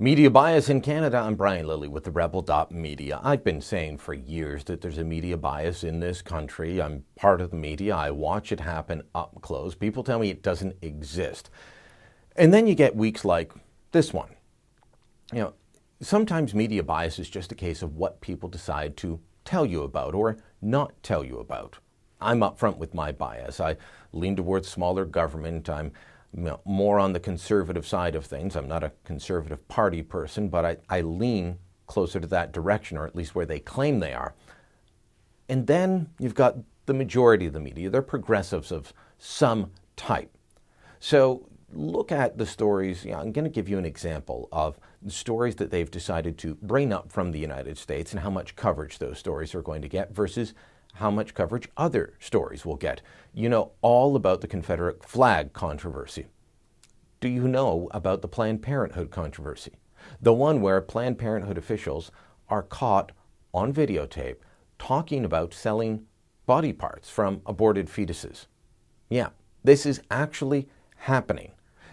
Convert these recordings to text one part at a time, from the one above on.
Media bias in Canada. I'm Brian Lilley with TheRebel.Media. I've been saying for years that there's a media bias in this country. I'm part of the media. I watch it happen up close. People tell me it doesn't exist. And then you get weeks like this one. Sometimes media bias is just a case of what people decide to tell you about or not tell you about. I'm upfront with my bias. I lean towards smaller government. I'm more on the conservative side of things. I'm not a conservative party person, but I lean closer to that direction, or at least where they claim they are. And then you've got the majority of the media. They're progressives of some type. So look at the stories. I'm going to give you an example of the stories that they've decided to bring up from the United States and how much coverage those stories are going to get versus how much coverage other stories will get. You know all about the Confederate Flag controversy. Do you know about the Planned Parenthood controversy? The one where Planned Parenthood officials are caught on videotape talking about selling body parts from aborted fetuses. Yeah, this is actually happening.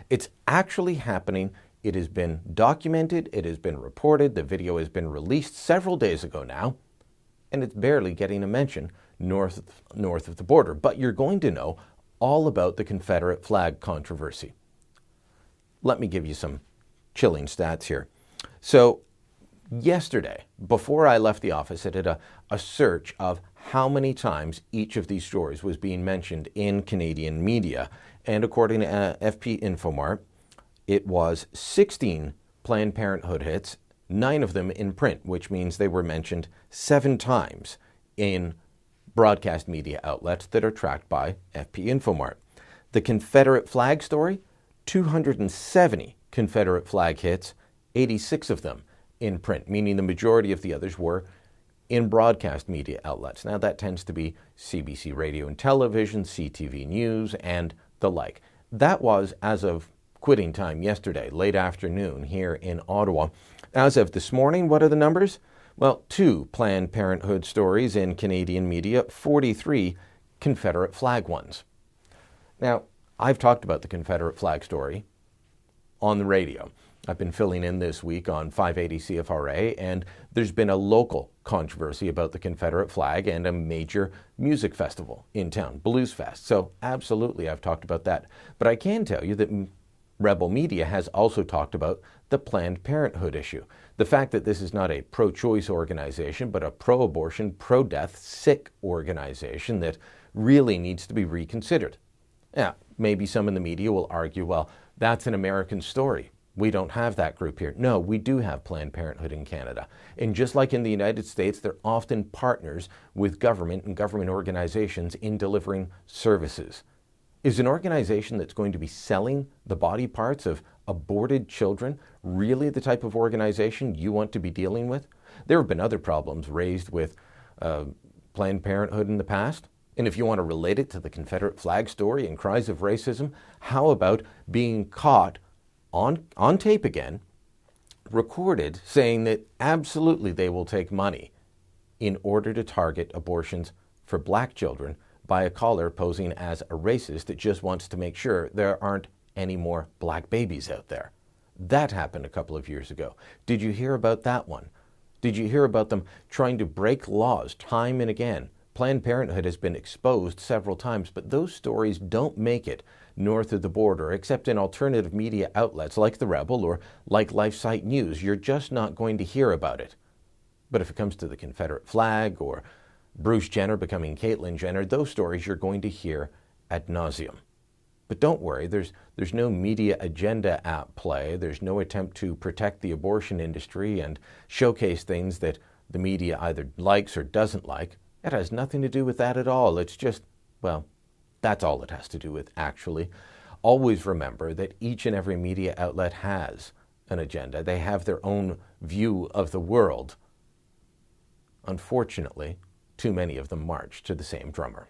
It's actually happening. It has been documented. It has been reported. The video has been released several days ago now. And it's barely getting a mention north of the border. But you're going to know all about the Confederate Flag controversy. Let me give you some chilling stats here. So yesterday, before I left the office, I did a search of how many times each of these stories was being mentioned in Canadian media. And according to FP Infomart, it was 16 Planned Parenthood hits, 9 of them in print, which means they were mentioned 7 times in broadcast media outlets that are tracked by FP Infomart. The Confederate Flag story, 270 Confederate Flag hits, 86 of them in print, meaning the majority of the others were in broadcast media outlets. Now that tends to be CBC Radio and Television, CTV News, and the like. That was as of quitting time yesterday, late afternoon here in Ottawa. As of this morning, what are the numbers? Well, 2 Planned Parenthood stories in Canadian media, 43 Confederate Flag ones. Now, I've talked about the Confederate Flag story on the radio. I've been filling in this week on 580 CFRA, and there's been a local controversy about the Confederate flag and a major music festival in town, Blues Fest. So absolutely, I've talked about that. But I can tell you that Rebel Media has also talked about the Planned Parenthood issue. The fact that this is not a pro-choice organization, but a pro-abortion, pro-death, sick organization that really needs to be reconsidered. Now, maybe some in the media will argue, well, that's an American story. We don't have that group here. No, we do have Planned Parenthood in Canada. And just like in the United States, they're often partners with government and government organizations in delivering services. Is an organization that's going to be selling the body parts of aborted children really the type of organization you want to be dealing with? There have been other problems raised with Planned Parenthood in the past. And if you want to relate it to the Confederate Flag story and cries of racism, how about being caught on tape again, recorded, saying that absolutely they will take money in order to target abortions for black children by a caller posing as a racist that just wants to make sure there aren't any more black babies out there. That happened a couple of years ago. Did you hear about that one? Did you hear about them trying to break laws time and again? Planned Parenthood has been exposed several times, but those stories don't make it north of the border, except in alternative media outlets like The Rebel or like LifeSite News. You're just not going to hear about it. But if it comes to the Confederate flag or Bruce Jenner becoming Caitlyn Jenner, those stories you're going to hear ad nauseum. But don't worry, there's no media agenda at play. There's no attempt to protect the abortion industry and showcase things that the media either likes or doesn't like. It has nothing to do with that at all. It's just, well, that's all it has to do with, actually. Always remember that each and every media outlet has an agenda. They have their own view of the world. Unfortunately, too many of them march to the same drummer.